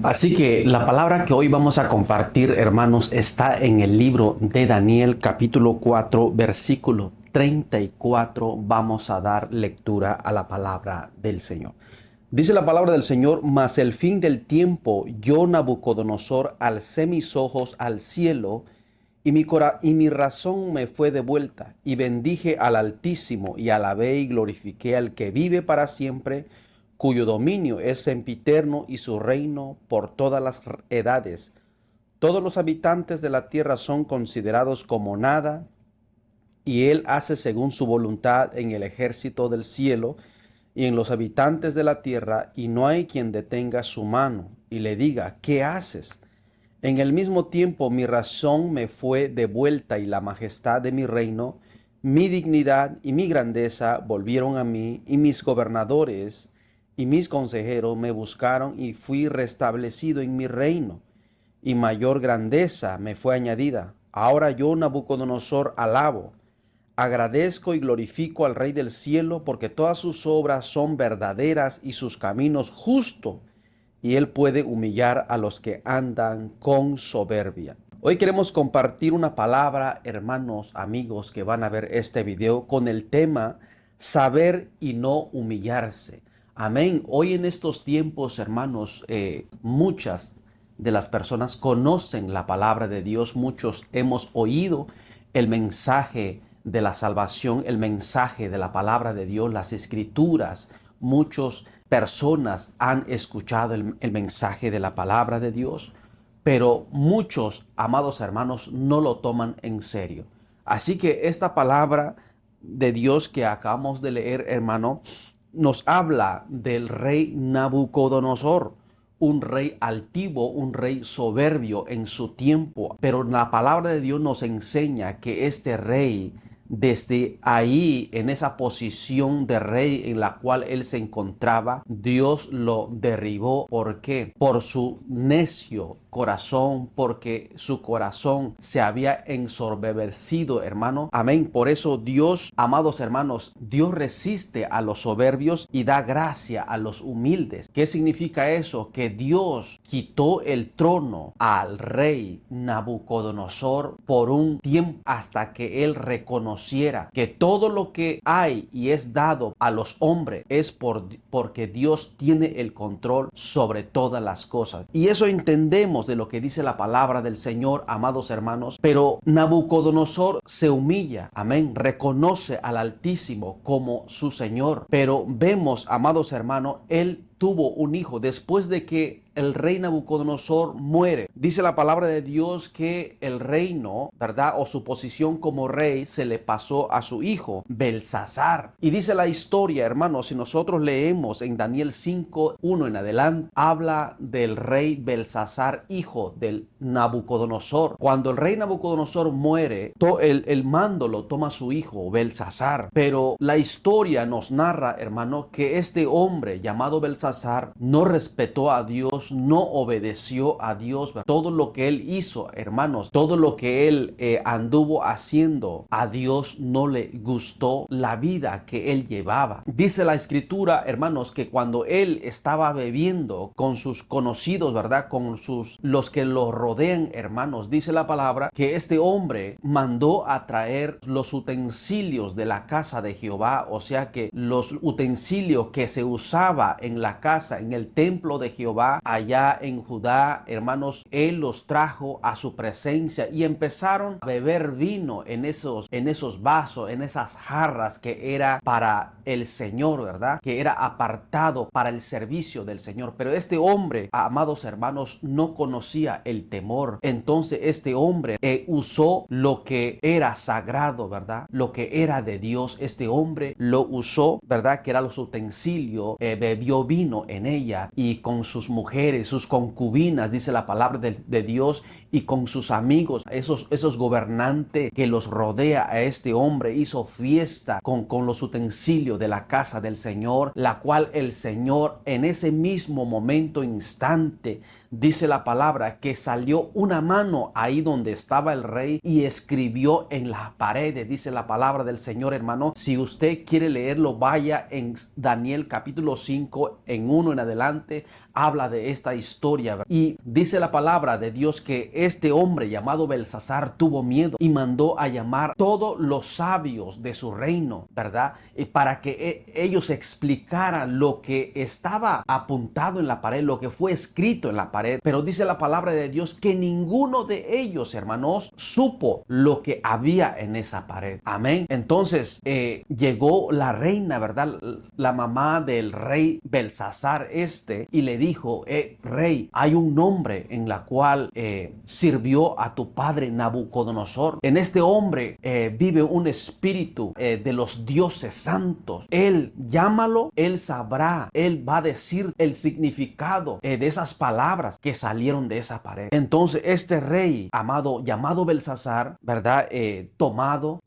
Así que la palabra que hoy vamos a compartir, hermanos, está en el libro de Daniel, capítulo 4, versículo 34. Vamos a dar lectura a la palabra del Señor. Dice la palabra del Señor: mas el fin del tiempo, yo Nabucodonosor alcé mis ojos al cielo, y mi razón me fue devuelta, y bendije al Altísimo, y alabé y glorifiqué al que vive para siempre, cuyo dominio es sempiterno y su reino por todas las edades. Todos los habitantes de la tierra son considerados como nada, y él hace según su voluntad en el ejército del cielo y en los habitantes de la tierra, y no hay quien detenga su mano y le diga: ¿qué haces? En el mismo tiempo mi razón me fue devuelta, y la majestad de mi reino, mi dignidad y mi grandeza volvieron a mí, y mis gobernadores y mis consejeros me buscaron, y fui restablecido en mi reino, y mayor grandeza me fue añadida. Ahora yo, Nabucodonosor, alabo, agradezco y glorifico al Rey del cielo, porque todas sus obras son verdaderas y sus caminos justos, y él puede humillar a los que andan con soberbia. Hoy queremos compartir una palabra, hermanos, amigos que van a ver este video, con el tema saber y no humillarse. Amén. Hoy en estos tiempos, hermanos, muchas de las personas conocen la palabra de Dios. Muchos hemos oído el mensaje de la salvación, el mensaje de la palabra de Dios, las escrituras. Muchas personas han escuchado el mensaje de la palabra de Dios, pero muchos, amados hermanos, no lo toman en serio. Así que esta palabra de Dios que acabamos de leer, hermano, nos habla del rey Nabucodonosor, un rey altivo, un rey soberbio en su tiempo. Pero la palabra de Dios nos enseña que este rey, desde ahí, en esa posición de rey en la cual él se encontraba, Dios lo derribó. ¿Por qué? Por su necio corazón, porque su corazón se había ensoberbecido, hermano. Amén. Por eso Dios, amados hermanos, Dios resiste a los soberbios y da gracia a los humildes. ¿Qué significa eso? Que Dios quitó el trono al rey Nabucodonosor por un tiempo, hasta que él reconociera que todo lo que hay y es dado a los hombres es porque Dios tiene el control sobre todas las cosas. Y eso entendemos de lo que dice la palabra del Señor, amados hermanos. Pero Nabucodonosor se humilla, amén, reconoce al Altísimo como su Señor. Pero vemos, amados hermanos, él tuvo un hijo después de que el rey Nabucodonosor muere. Dice la palabra de Dios que el reino, ¿verdad?, o su posición como rey se le pasó a su hijo Belsasar. Y dice la historia, hermanos, si nosotros leemos en Daniel 5:1 en adelante, habla del rey Belsasar, hijo del Nabucodonosor. Cuando el rey Nabucodonosor muere, el mando lo toma su hijo Belsasar. Pero la historia nos narra, hermano, que este hombre llamado Belsasar no respetó a Dios, no obedeció a Dios. Todo lo que él hizo, hermanos, todo lo que él anduvo haciendo, a Dios no le gustó la vida que él llevaba. Dice la escritura, hermanos, que cuando él estaba bebiendo con sus conocidos, ¿verdad?, con los que lo rodean, hermanos, dice la palabra que este hombre mandó a traer los utensilios de la casa de Jehová, o sea que los utensilios que se usaba en la casa, en el templo de Jehová, allá en Judá, hermanos, él los trajo a su presencia y empezaron a beber vino en esos vasos, en esas jarras que era para el Señor, ¿verdad?, que era apartado para el servicio del Señor. Pero este hombre, amados hermanos, no conocía el temor. Entonces este hombre usó lo que era sagrado, ¿verdad?, lo que era de Dios. Este hombre lo usó, ¿verdad?, que eran los utensilios, bebió vino en ella, y con sus mujeres, sus concubinas, dice la palabra de Dios, y con sus amigos, esos gobernantes que los rodea a este hombre, hizo fiesta con los utensilios de la casa del Señor, la cual el Señor en ese mismo momento, instante, dice la palabra que salió una mano ahí donde estaba el rey y escribió en las paredes. Dice la palabra del Señor, hermano. Si usted quiere leerlo, vaya en Daniel capítulo 5, en 1 en adelante. habla de esta historia. Y dice la palabra de Dios que este hombre llamado Belsasar tuvo miedo y mandó a llamar todos los sabios de su reino, ¿verdad? Y para que ellos explicaran lo que estaba apuntado en la pared, lo que fue escrito en la pared. Pero dice la palabra de Dios que ninguno de ellos, hermanos, supo lo que había en esa pared. Amén. Entonces llegó la reina, ¿verdad? La mamá del rey Belsasar y le dijo: rey, hay un nombre en la cual sirvió a tu padre Nabucodonosor. En este hombre vive un espíritu de los dioses santos. Él, llámalo, él sabrá, él va a decir el significado de esas palabras que salieron de esa pared. Entonces este rey llamado Belsasar, ¿verdad? Tomado,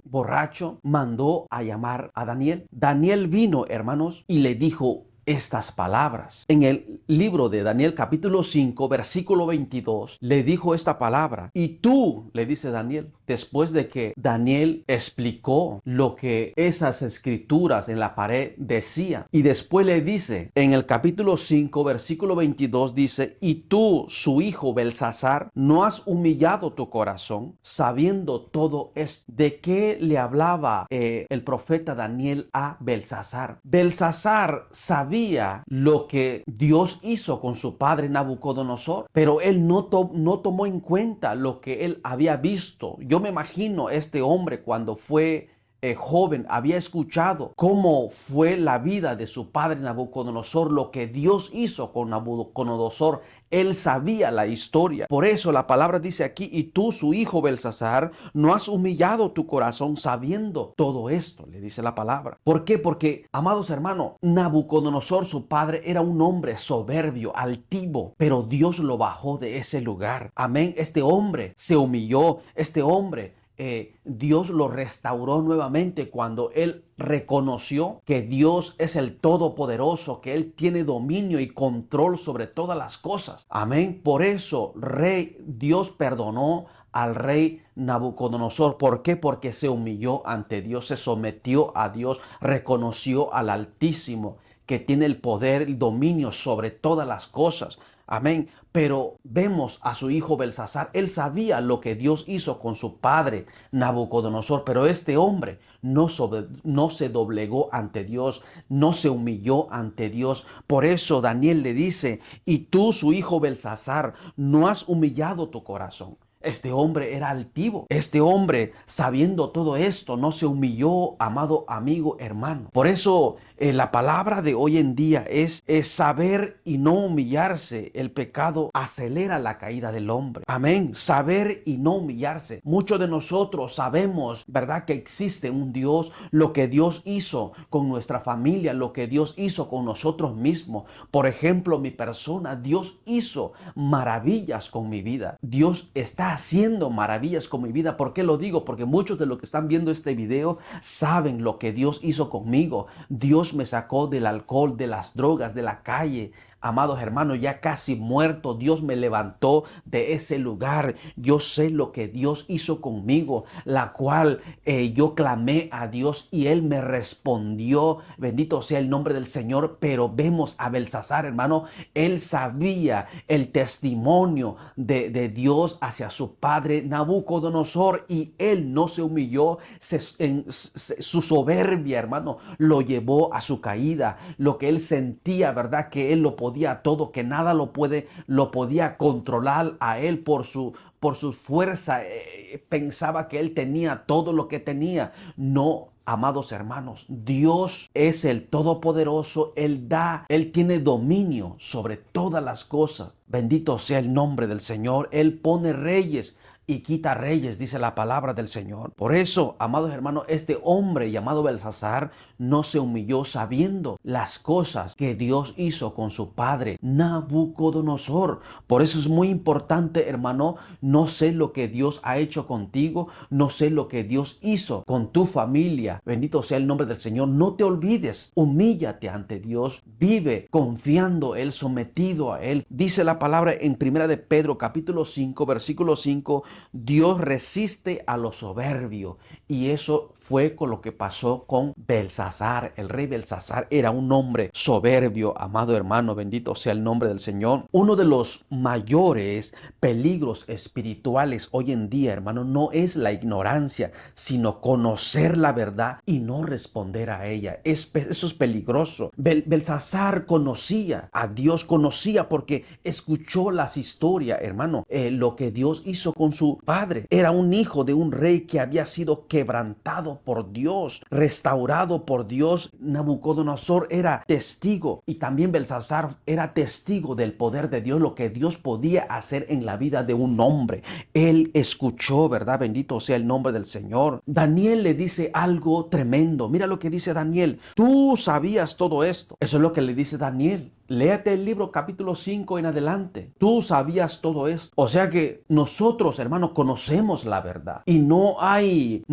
borracho, mandó a llamar a Daniel. Daniel vino, hermanos, y le dijo estas palabras. En el libro de Daniel capítulo 5 versículo 22 le dijo esta palabra: y tú, le dice Daniel, después de que Daniel explicó lo que esas escrituras en la pared decían, y después le dice en el capítulo 5 versículo 22, dice: y tú, su hijo Belsasar, no has humillado tu corazón sabiendo todo esto. ¿De qué le hablaba el profeta Daniel a Belsasar? Belsasar sabía lo que Dios hizo con su padre Nabucodonosor, pero él no tomó en cuenta lo que él había visto. Yo me imagino este hombre cuando fue joven, había escuchado cómo fue la vida de su padre Nabucodonosor, lo que Dios hizo con Nabucodonosor. Él sabía la historia. Por eso la palabra dice aquí: y tú, su hijo Belsasar, no has humillado tu corazón sabiendo todo esto, le dice la palabra. ¿Por qué? Porque, amados hermanos, Nabucodonosor, su padre, era un hombre soberbio, altivo, pero Dios lo bajó de ese lugar. Amén. Este hombre se humilló. Este hombre Dios lo restauró nuevamente cuando él reconoció que Dios es el Todopoderoso, que Él tiene dominio y control sobre todas las cosas. Amén. Por eso, Dios perdonó al rey Nabucodonosor. ¿Por qué? Porque se humilló ante Dios, se sometió a Dios, reconoció al Altísimo, que tiene el poder, el dominio sobre todas las cosas. Amén. Pero vemos a su hijo Belsasar. Él sabía lo que Dios hizo con su padre Nabucodonosor, pero este hombre no se doblegó ante Dios, no se humilló ante Dios. Por eso Daniel le dice: y tú, su hijo Belsasar, no has humillado tu corazón. Este hombre era altivo. Este hombre, sabiendo todo esto, no se humilló, amado amigo, hermano. Por eso la palabra de hoy en día es saber y no humillarse. El pecado acelera la caída del hombre. Amén. Saber y no humillarse. Muchos de nosotros sabemos, ¿verdad?, que existe un Dios, lo que Dios hizo con nuestra familia, lo que Dios hizo con nosotros mismos. Por ejemplo, mi persona, Dios hizo maravillas con mi vida. Dios está haciendo maravillas con mi vida. ¿Por qué lo digo? Porque muchos de los que están viendo este video saben lo que Dios hizo conmigo. Dios me sacó del alcohol, de las drogas, de la calle. Amados hermanos, ya casi muerto, Dios me levantó de ese lugar. Yo sé lo que Dios hizo conmigo, la cual yo clamé a Dios y Él me respondió. Bendito sea el nombre del Señor. Pero vemos a Belsasar, hermano, él sabía el testimonio de Dios hacia su padre Nabucodonosor, y él no se humilló. Su soberbia, hermano, lo llevó a su caída. Lo que él sentía, ¿verdad?, que él lo podía todo, que nada lo podía controlar a él por su fuerza. Pensaba que él tenía todo lo que tenía. No, amados hermanos, Dios es el Todopoderoso. Él tiene dominio sobre todas las cosas. Bendito sea el nombre del Señor. Él pone reyes y quita reyes, dice la palabra del Señor. Por eso, amados hermanos, este hombre llamado Belsasar no se humilló sabiendo las cosas que Dios hizo con su padre Nabucodonosor. Por eso es muy importante, hermano, no sé lo que Dios ha hecho contigo, no sé lo que Dios hizo con tu familia. Bendito sea el nombre del Señor. No te olvides, humíllate ante Dios, vive confiando Él, sometido a Él. Dice la palabra en Primera de Pedro capítulo 5 versículo 5: Dios resiste a los soberbios. Y eso fue con lo que pasó con Belsasar. El rey Belsasar era un hombre soberbio, amado hermano, bendito sea el nombre del Señor. Uno de los mayores peligros espirituales hoy en día, hermano, no es la ignorancia, sino conocer la verdad y no responder a ella. Eso es peligroso. Belsasar conocía a Dios, conocía porque escuchó las historias, hermano, lo que Dios hizo con su padre. Era un hijo de un rey que había sido quebrantado por Dios, restaurado por Dios. Nabucodonosor era testigo y también Belsasar era testigo del poder de Dios, lo que Dios podía hacer en la vida de un hombre. Él escuchó, ¿verdad? Bendito sea el nombre del Señor. Daniel le dice algo tremendo. Mira lo que dice Daniel. Tú sabías todo esto. Eso es lo que le dice Daniel. Léate el libro capítulo 5 en adelante. Tú sabías todo esto. O sea que nosotros, hermanos, conocemos la verdad. Y no hay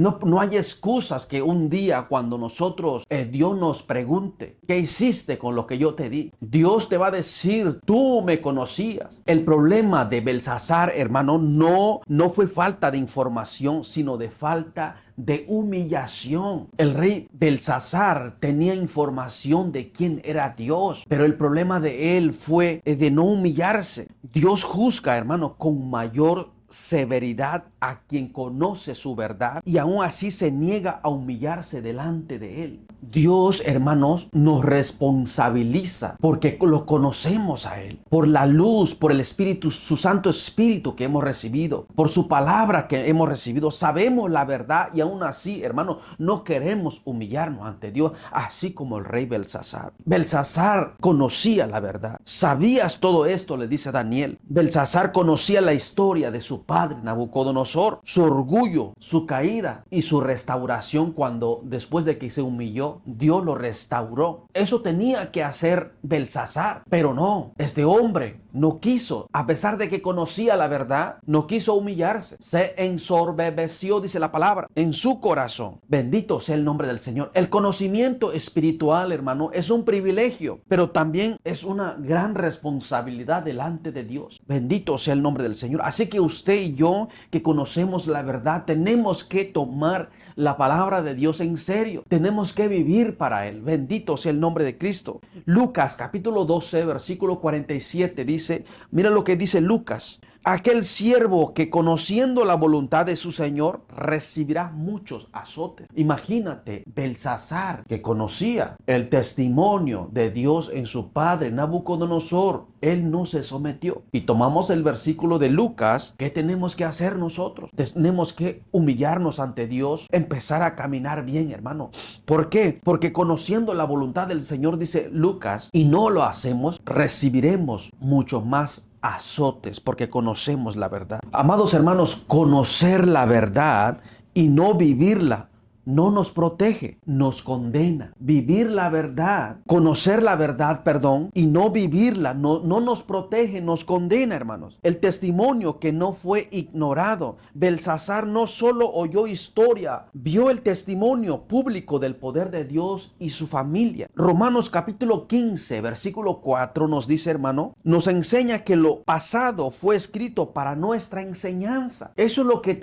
excusas que un día cuando nosotros, Dios nos pregunte, ¿qué hiciste con lo que yo te di? Dios te va a decir, tú me conocías. El problema de Belsasar, hermano, no fue falta de información, sino de falta de humillación. El rey Belsasar tenía información de quién era Dios, pero el problema de él fue de no humillarse. Dios juzga, hermano, con mayor severidad a quien conoce su verdad y aún así se niega a humillarse delante de él. Dios, hermanos, nos responsabiliza porque lo conocemos a él, por la luz, por el Espíritu, su Santo Espíritu que hemos recibido, por su palabra que hemos recibido. Sabemos la verdad y aún así, hermanos, no queremos humillarnos ante Dios, así como el rey Belsasar. Belsasar conocía la verdad. ¿Sabías todo esto?, le dice Daniel. Belsasar conocía la historia de su padre Nabucodonosor, su orgullo, su caída y su restauración cuando después de que se humilló, Dios lo restauró. Eso tenía que hacer Belsasar, pero no, este hombre no quiso, a pesar de que conocía la verdad, no quiso humillarse. Se ensorbebeció, dice la palabra, en su corazón. Bendito sea el nombre del Señor. El conocimiento espiritual, hermano, es un privilegio, pero también es una gran responsabilidad delante de Dios. Bendito sea el nombre del Señor. Así que usted y yo, que conocemos la verdad, tenemos que tomar la palabra de Dios en serio. Tenemos que vivir para Él. Bendito sea el nombre de Cristo. Lucas capítulo 12, versículo 47 dice, mira lo que dice Lucas. Aquel siervo que conociendo la voluntad de su Señor recibirá muchos azotes. Imagínate, Belsasar, que conocía el testimonio de Dios en su padre Nabucodonosor, él no se sometió. Y tomamos el versículo de Lucas. ¿Qué tenemos que hacer nosotros? Tenemos que humillarnos ante Dios, empezar a caminar bien, hermano. ¿Por qué? Porque conociendo la voluntad del Señor, dice Lucas, y no lo hacemos, recibiremos mucho más azotes porque conocemos la verdad. Amados hermanos, conocer la verdad y no vivirla no nos protege, nos condena. Vivir la verdad, conocer la verdad, perdón, y no vivirla, no nos protege, nos condena, hermanos. El testimonio que no fue ignorado. Belsasar no solo oyó historia, vio el testimonio público del poder de Dios y su familia. Romanos capítulo 15, versículo 4 nos dice, hermano, nos enseña que lo pasado fue escrito para nuestra enseñanza. Eso es lo que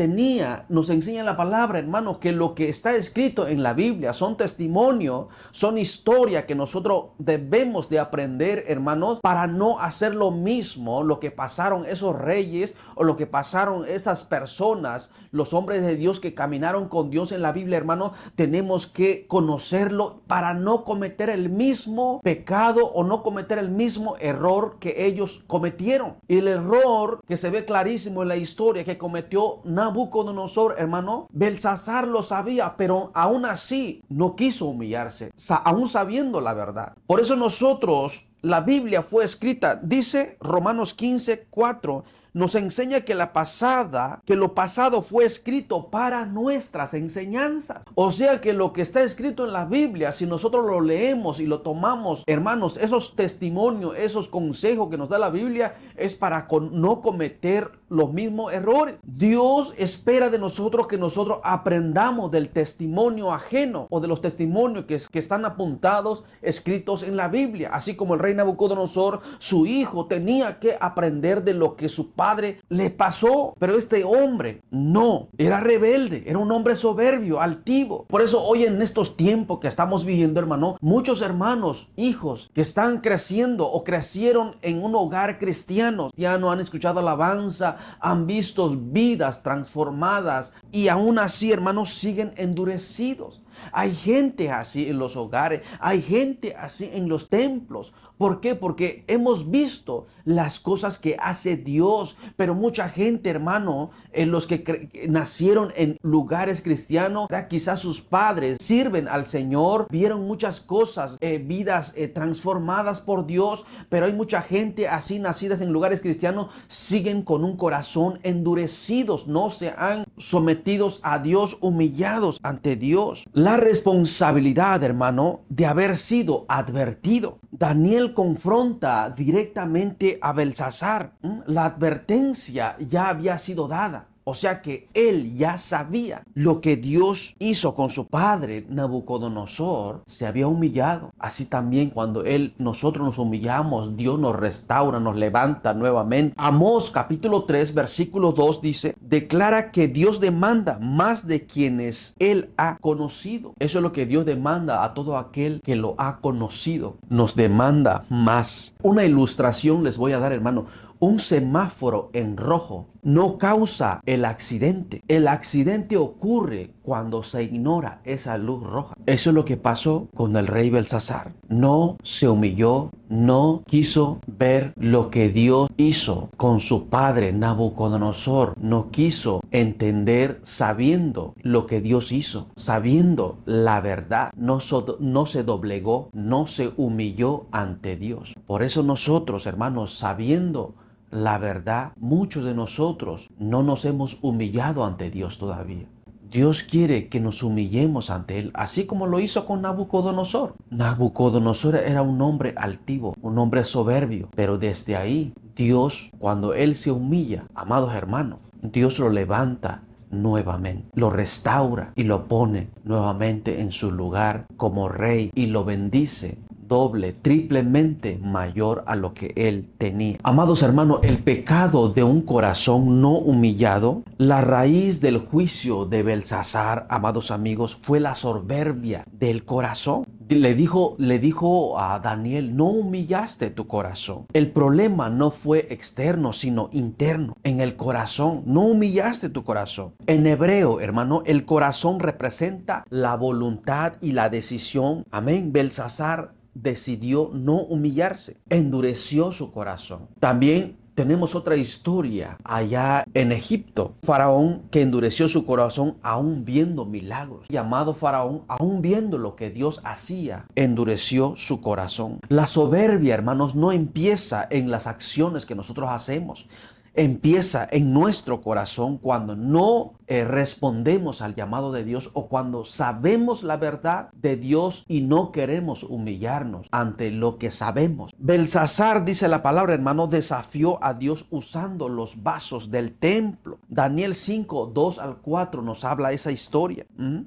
nos enseña la palabra, hermano, que lo que está escrito en la Biblia son testimonios, son historia que nosotros debemos de aprender, hermanos, para no hacer lo mismo, lo que pasaron esos reyes o lo que pasaron esas personas, los hombres de Dios que caminaron con Dios en la Biblia, hermano. Tenemos que conocerlo para no cometer el mismo pecado o no cometer el mismo error que ellos cometieron. Y el error que se ve clarísimo en la historia que cometió Nabucodonosor, hermano, Belsasar lo sabía, pero aún así no quiso humillarse, aún sabiendo la verdad. Por eso nosotros, la Biblia fue escrita, dice Romanos 15, 4, nos enseña que lo pasado fue escrito para nuestras enseñanzas. O sea que lo que está escrito en la Biblia, si nosotros lo leemos y lo tomamos, hermanos, esos testimonios, esos consejos que nos da la Biblia, es para no cometer los mismos errores. Dios espera de nosotros que nosotros aprendamos del testimonio ajeno o de los testimonios que están apuntados, escritos en la Biblia. Así como el rey rey Nabucodonosor, su hijo tenía que aprender de lo que su padre le pasó. Pero este hombre no, era rebelde, era un hombre soberbio, altivo. Por eso hoy en estos tiempos que estamos viviendo, hermano, muchos hermanos, hijos que están creciendo o crecieron en un hogar cristiano, ya no han escuchado alabanza, han visto vidas transformadas y aún así, hermanos, siguen endurecidos. Hay gente así en los hogares, hay gente así en los templos. ¿Por qué? Porque hemos visto las cosas que hace Dios, pero mucha gente, hermano, los que nacieron en lugares cristianos, quizás sus padres sirven al Señor, vieron muchas cosas, vidas transformadas por Dios, pero hay mucha gente así nacidas en lugares cristianos, siguen con un corazón endurecidos, no se han sometidos a Dios, humillados ante Dios. La responsabilidad, hermano, de haber sido advertido. Daniel confronta directamente a Belsasar. La advertencia ya había sido dada. O sea que él ya sabía lo que Dios hizo con su padre Nabucodonosor, se había humillado. Así también cuando nosotros nos humillamos, Dios nos restaura, nos levanta nuevamente. Amós capítulo 3 versículo 2 dice, declara que Dios demanda más de quienes él ha conocido. Eso es lo que Dios demanda a todo aquel que lo ha conocido. Nos demanda más. Una ilustración les voy a dar, hermano. Un semáforo en rojo no causa el accidente. El accidente ocurre cuando se ignora esa luz roja. Eso es lo que pasó con el rey Belsasar. No se humilló, no quiso ver lo que Dios hizo con su padre Nabucodonosor. No quiso entender sabiendo lo que Dios hizo, sabiendo la verdad. No se doblegó, no se humilló ante Dios. Por eso nosotros, hermanos, sabiendo la verdad, muchos de nosotros no nos hemos humillado ante Dios todavía. Dios quiere que nos humillemos ante Él, así como lo hizo con Nabucodonosor. Nabucodonosor era un hombre altivo, un hombre soberbio, pero desde ahí, Dios, cuando Él se humilla, amados hermanos, Dios lo levanta nuevamente, lo restaura y lo pone nuevamente en su lugar como rey y lo bendice doble, triplemente mayor a lo que él tenía. Amados hermanos, el pecado de un corazón no humillado, la raíz del juicio de Belsasar, amados amigos, fue la soberbia del corazón. Le dijo a Daniel, no humillaste tu corazón. El problema no fue externo, sino interno, en el corazón. No humillaste tu corazón. En hebreo, hermano, el corazón representa la voluntad y la decisión. Amén. Belsasar decidió no humillarse, endureció su corazón. También tenemos otra historia allá en Egipto. Faraón que endureció su corazón aún viendo milagros. Llamado Faraón, aún viendo lo que Dios hacía, endureció su corazón. La soberbia, hermanos, no empieza en las acciones que nosotros hacemos. Empieza en nuestro corazón cuando no respondemos al llamado de Dios o cuando sabemos la verdad de Dios y no queremos humillarnos ante lo que sabemos. Belsasar, dice la palabra, hermano, desafió a Dios usando los vasos del templo. Daniel 5, 2 al 4 nos habla esa historia.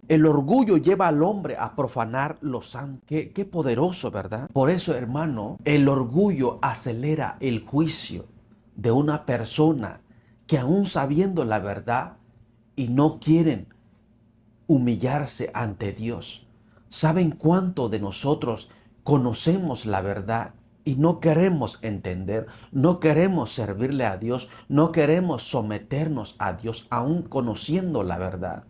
El orgullo lleva al hombre a profanar lo santo. Qué poderoso, ¿verdad? Por eso, hermano, el orgullo acelera el juicio de una persona que aún sabiendo la verdad y no quieren humillarse ante Dios. ¿Saben cuánto de nosotros conocemos la verdad y no queremos entender, no queremos servirle a Dios, no queremos someternos a Dios aún conociendo la verdad?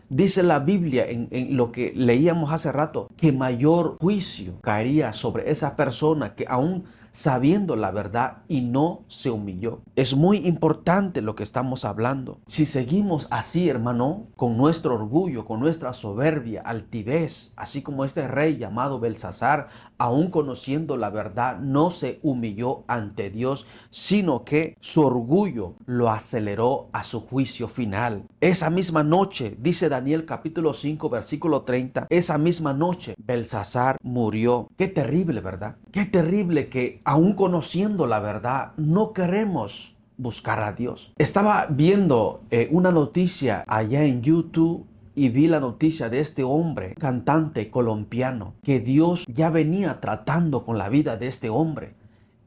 Dice la Biblia en lo que leíamos hace rato, que mayor juicio caería sobre esa persona que aún sabiendo la verdad y no se humilló. Es muy importante lo que estamos hablando. Si seguimos así, hermano, con nuestro orgullo, con nuestra soberbia, altivez, así como este rey llamado Belsasar, aún conociendo la verdad, no se humilló ante Dios, sino que su orgullo lo aceleró a su juicio final. Esa misma noche, dice Daniel capítulo 5, versículo 30, esa misma noche Belsasar murió. Qué terrible, ¿verdad? Qué terrible que aún conociendo la verdad, no queremos buscar a Dios. Estaba viendo una noticia allá en YouTube y vi la noticia de este hombre, cantante colombiano, que Dios ya venía tratando con la vida de este hombre,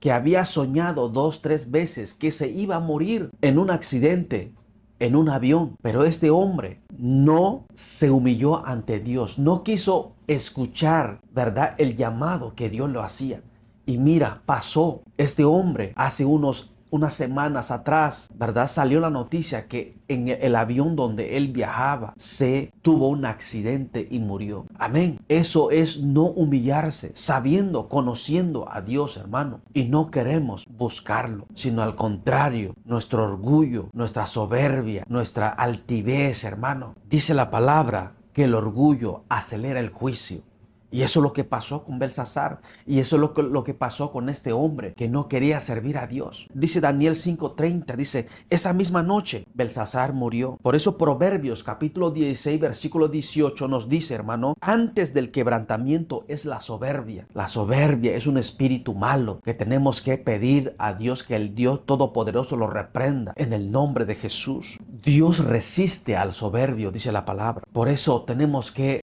que había soñado 2, 3 veces que se iba a morir en un accidente, en un avión. Pero este hombre no se humilló ante Dios, no quiso escuchar, ¿verdad?, el llamado que Dios lo hacía. Y mira, pasó. Este hombre hace unas semanas atrás, ¿verdad?, salió la noticia que en el avión donde él viajaba se tuvo un accidente y murió. Amén. Eso es no humillarse, sabiendo, conociendo a Dios, hermano. Y no queremos buscarlo, sino al contrario, nuestro orgullo, nuestra soberbia, nuestra altivez, hermano. Dice la palabra que el orgullo acelera el juicio. Y eso es lo que pasó con Belsasar. Y eso es lo que pasó con este hombre que no quería servir a Dios. Dice Daniel 5:30, dice, esa misma noche Belsasar murió. Por eso Proverbios capítulo 16, versículo 18 nos dice, hermano, antes del quebrantamiento es la soberbia. La soberbia es un espíritu malo que tenemos que pedir a Dios que el Dios Todopoderoso lo reprenda en el nombre de Jesús. Dios resiste al soberbio, dice la palabra. Por eso tenemos que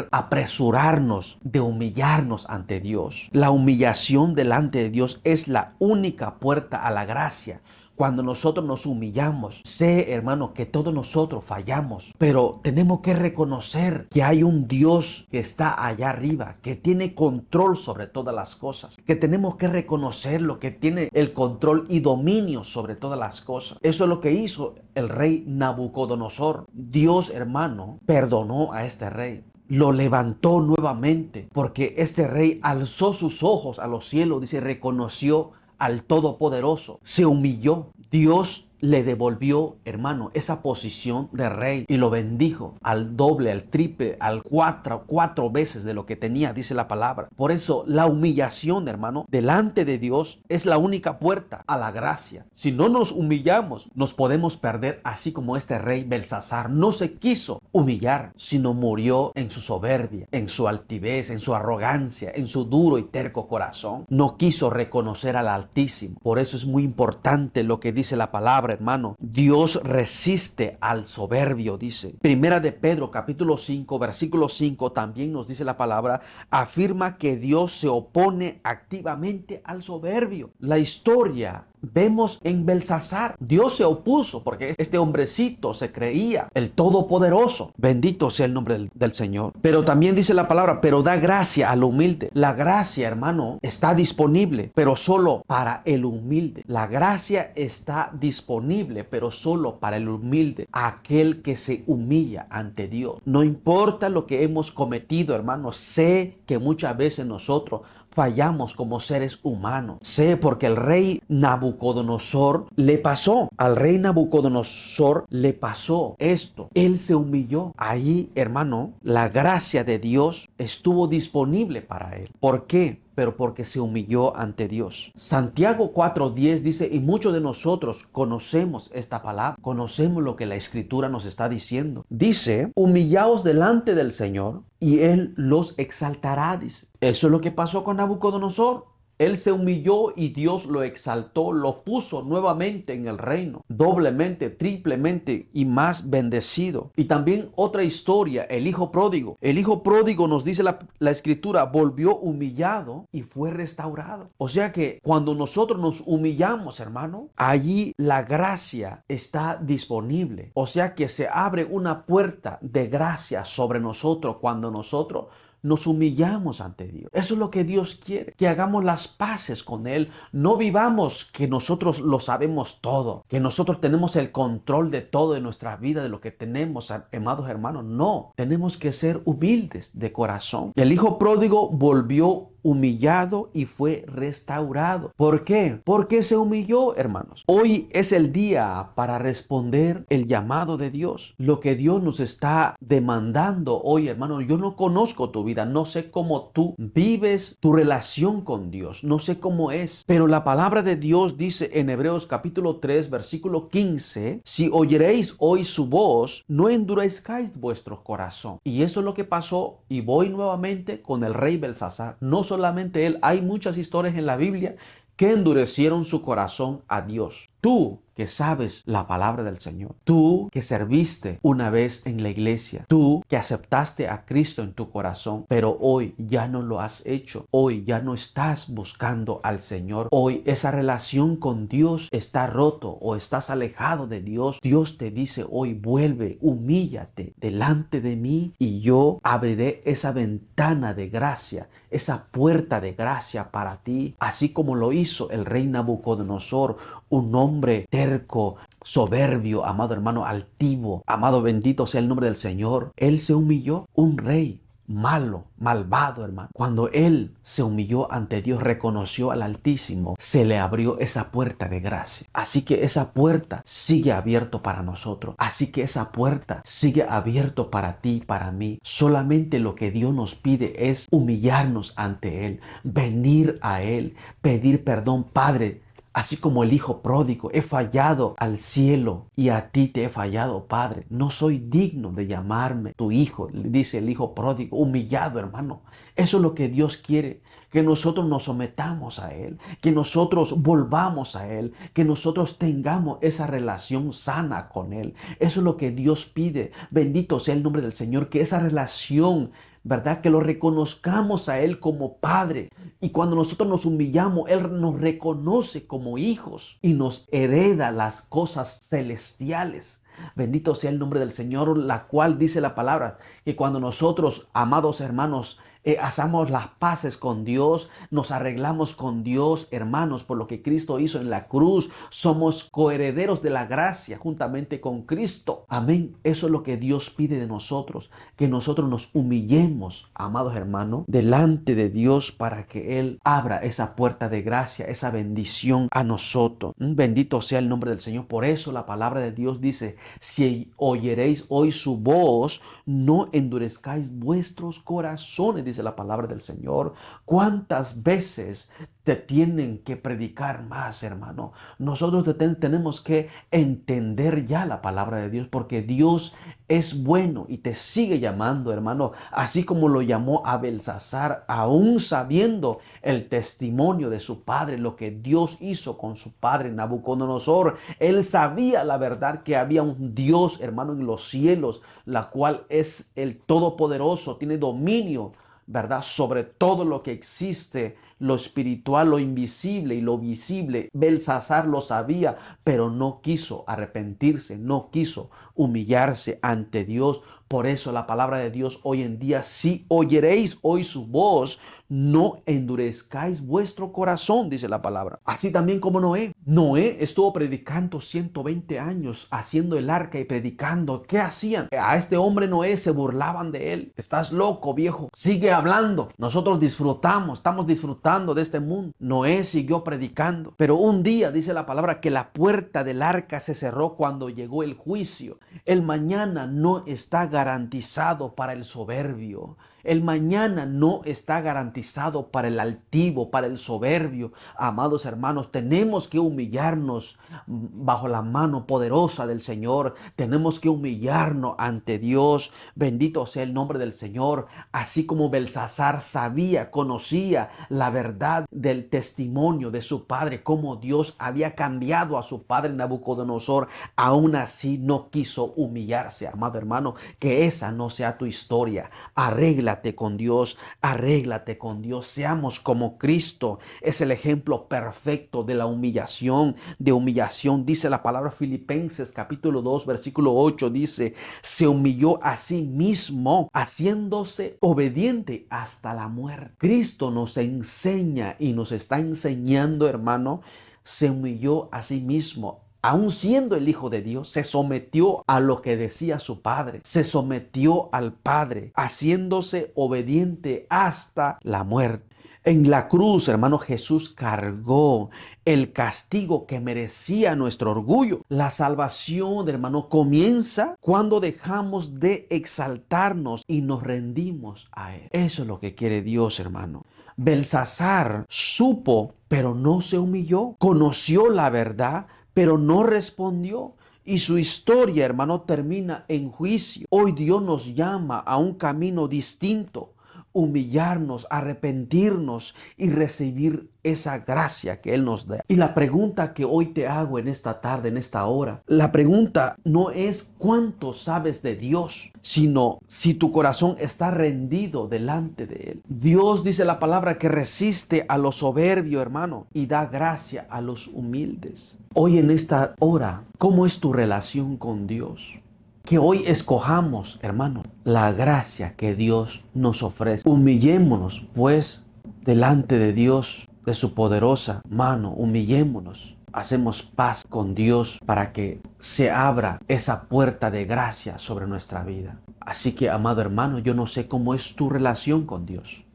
apresurarnos de humillarnos ante Dios. La humillación delante de Dios es la única puerta a la gracia. Cuando nosotros nos humillamos, sé, hermano, que todos nosotros fallamos, pero tenemos que reconocer que hay un Dios que está allá arriba, que tiene control sobre todas las cosas, que tenemos que reconocer lo que tiene el control y dominio sobre todas las cosas. Eso es lo que hizo el rey Nabucodonosor. Dios, hermano, perdonó a este rey. Lo levantó nuevamente porque este rey alzó sus ojos a los cielos, dice, reconoció al Todopoderoso, se humilló. Dios le devolvió, hermano, esa posición de rey y lo bendijo al doble, al triple, al cuatro veces de lo que tenía, dice la palabra. Por eso la humillación, hermano, delante de Dios es la única puerta a la gracia. Si no nos humillamos, nos podemos perder, así como este rey Belsasar no se quiso humillar, sino murió en su soberbia, en su altivez, en su arrogancia, en su duro y terco corazón. No quiso reconocer al Altísimo. Por eso es muy importante lo que dice la palabra, hermano. Dios resiste al soberbio, dice. Primera de Pedro, capítulo 5, versículo 5, también nos dice la palabra, afirma que Dios se opone activamente al soberbio. La historia vemos en Belsasar, Dios se opuso porque este hombrecito se creía el Todopoderoso. Bendito sea el nombre del Señor. Pero también dice la palabra, pero da gracia al humilde. La gracia, hermano, está disponible, pero solo para el humilde. La gracia está disponible, pero solo para el humilde, aquel que se humilla ante Dios. No importa lo que hemos cometido, hermano, sé que muchas veces nosotros fallamos como seres humanos. Sé porque el rey Nabucodonosor le pasó. Al rey Nabucodonosor le pasó esto. Él se humilló. Ahí, hermano, la gracia de Dios estuvo disponible para él. ¿Por qué? Pero porque se humilló ante Dios. Santiago 4:10 dice, y muchos de nosotros conocemos esta palabra, conocemos lo que la Escritura nos está diciendo. Dice, humillaos delante del Señor y Él los exaltará, dice. Eso es lo que pasó con Nabucodonosor. Él se humilló y Dios lo exaltó, lo puso nuevamente en el reino, doblemente, triplemente y más bendecido. Y también otra historia, el hijo pródigo. El hijo pródigo, nos dice la Escritura, volvió humillado y fue restaurado. O sea que cuando nosotros nos humillamos, hermano, allí la gracia está disponible. O sea que se abre una puerta de gracia sobre nosotros cuando nosotros nos humillamos ante Dios. Eso es lo que Dios quiere, que hagamos las paces con Él. No vivamos que nosotros lo sabemos todo, que nosotros tenemos el control de todo de nuestra vida, de lo que tenemos, amados hermanos. No, tenemos que ser humildes de corazón. El hijo pródigo volvió humillado y fue restaurado. ¿Por qué? Porque se humilló, hermanos. Hoy es el día para responder el llamado de Dios. Lo que Dios nos está demandando hoy, hermano. Yo no conozco tu vida, no sé cómo tú vives tu relación con Dios, no sé cómo es, pero la palabra de Dios dice en Hebreos capítulo 3, versículo 15, si oyeréis hoy su voz, no endurezcáis vuestro corazón. Y eso es lo que pasó, y voy nuevamente con el rey Belsasar. No solamente él, hay muchas historias en la Biblia que endurecieron su corazón a Dios. Tú que sabes la palabra del Señor. Tú que serviste una vez en la iglesia. Tú que aceptaste a Cristo en tu corazón, pero hoy ya no lo has hecho. Hoy ya no estás buscando al Señor. Hoy esa relación con Dios está roto o estás alejado de Dios. Dios te dice hoy: vuelve, humíllate delante de mí y yo abriré esa ventana de gracia, esa puerta de gracia para ti, así como lo hizo el rey Nabucodonosor, un hombre terco, soberbio, amado hermano, altivo, amado, bendito sea el nombre del Señor. Él se humilló, un rey malo, malvado, hermano. Cuando él se humilló ante Dios, reconoció al Altísimo, se le abrió esa puerta de gracia. Así que esa puerta sigue abierto para nosotros. Así que esa puerta sigue abierto para ti, para mí. Solamente lo que Dios nos pide es humillarnos ante Él, venir a Él, pedir perdón. Padre, así como el hijo pródigo, he fallado al cielo y a ti te he fallado, Padre. No soy digno de llamarme tu hijo, dice el hijo pródigo, humillado, hermano. Eso es lo que Dios quiere, que nosotros nos sometamos a Él, que nosotros volvamos a Él, que nosotros tengamos esa relación sana con Él. Eso es lo que Dios pide. Bendito sea el nombre del Señor, que esa relación, ¿verdad? Que lo reconozcamos a Él como Padre. Y cuando nosotros nos humillamos, Él nos reconoce como hijos y nos hereda las cosas celestiales. Bendito sea el nombre del Señor, la cual dice la palabra que cuando nosotros, amados hermanos, hacemos las paces con Dios, nos arreglamos con Dios, hermanos, por lo que Cristo hizo en la cruz, somos coherederos de la gracia juntamente con Cristo. Amén. Eso es lo que Dios pide de nosotros, que nosotros nos humillemos, amados hermanos, delante de Dios para que Él abra esa puerta de gracia, esa bendición a nosotros. Bendito sea el nombre del Señor. Por eso la palabra de Dios dice: si oyereis hoy su voz, no endurezcáis vuestros corazones, dice la palabra del Señor. ¿Cuántas veces te tienen que predicar más, hermano? Nosotros tenemos que entender ya la palabra de Dios, porque Dios es bueno y te sigue llamando, hermano, así como lo llamó a Belsasar, aún sabiendo el testimonio de su padre, lo que Dios hizo con su padre Nabucodonosor. Él sabía la verdad, que había un Dios, hermano, en los cielos, la cual es el Todopoderoso, tiene dominio, ¿verdad?, sobre todo lo que existe, lo espiritual, lo invisible y lo visible. Belsasar lo sabía, pero no quiso arrepentirse, no quiso humillarse ante Dios. Por eso la palabra de Dios hoy en día: si oyeréis hoy su voz, no endurezcáis vuestro corazón, dice la palabra. Así también como Noé. Noé estuvo predicando 120 años, haciendo el arca y predicando. ¿Qué hacían? A este hombre Noé se burlaban de él. Estás loco, viejo. Sigue hablando. Nosotros estamos disfrutando de este mundo. Noé siguió predicando. Pero un día dice la palabra que la puerta del arca se cerró cuando llegó el juicio. El mañana no está garantizado para el soberbio. El mañana no está garantizado para el altivo, para el soberbio. Amados hermanos, tenemos que humillarnos bajo la mano poderosa del Señor. Tenemos que humillarnos ante Dios. Bendito sea el nombre del Señor. Así como Belsasar sabía, conocía la verdad del testimonio de su padre, cómo Dios había cambiado a su padre Nabucodonosor, aún así no quiso humillarse. Amado hermano, que esa no sea tu historia. Arréglate con Dios, arréglate con Dios. Seamos como Cristo. Es el ejemplo perfecto de la humillación, Dice la palabra Filipenses capítulo 2 versículo 8, dice: se humilló a sí mismo, haciéndose obediente hasta la muerte. Cristo nos enseña y nos está enseñando, hermano, se humilló a sí mismo. Aun siendo el Hijo de Dios, se sometió a lo que decía su Padre. Se sometió al Padre, haciéndose obediente hasta la muerte. En la cruz, hermano, Jesús cargó el castigo que merecía nuestro orgullo. La salvación, hermano, comienza cuando dejamos de exaltarnos y nos rendimos a Él. Eso es lo que quiere Dios, hermano. Belsasar supo, pero no se humilló. Conoció la verdad, pero no respondió. Y su historia, hermano, termina en juicio. Hoy Dios nos llama a un camino distinto. humillarnos, arrepentirnos y recibir esa gracia que Él nos da. Y la pregunta que hoy te hago en esta tarde, en esta hora, la pregunta no es cuánto sabes de Dios, sino si tu corazón está rendido delante de Él. Dios, dice la palabra, que resiste a los soberbios, hermano, y da gracia a los humildes. Hoy en esta hora, ¿cómo es tu relación con Dios? Que hoy escojamos, hermano, la gracia que Dios nos ofrece. Humillémonos, pues, delante de Dios, de su poderosa mano. Humillémonos. Hacemos paz con Dios para que se abra esa puerta de gracia sobre nuestra vida. Así que, amado hermano, yo no sé cómo es tu relación con Dios,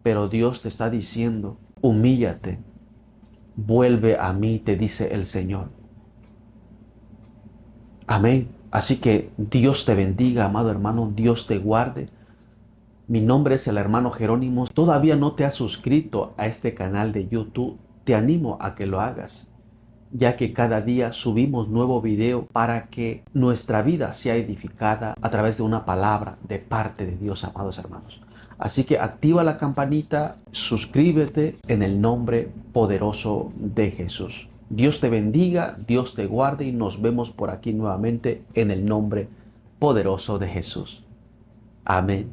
pero Dios te está diciendo, humíllate, vuelve a mí, te dice el Señor. Amén. Así que Dios te bendiga, amado hermano, Dios te guarde. Mi nombre es el hermano Jerónimo. Todavía no te has suscrito a este canal de YouTube. Te animo a que lo hagas, ya que cada día subimos nuevo video para que nuestra vida sea edificada a través de una palabra de parte de Dios, amados hermanos. Así que activa la campanita, suscríbete en el nombre poderoso de Jesús. Dios te bendiga, Dios te guarde y nos vemos por aquí nuevamente en el nombre poderoso de Jesús. Amén.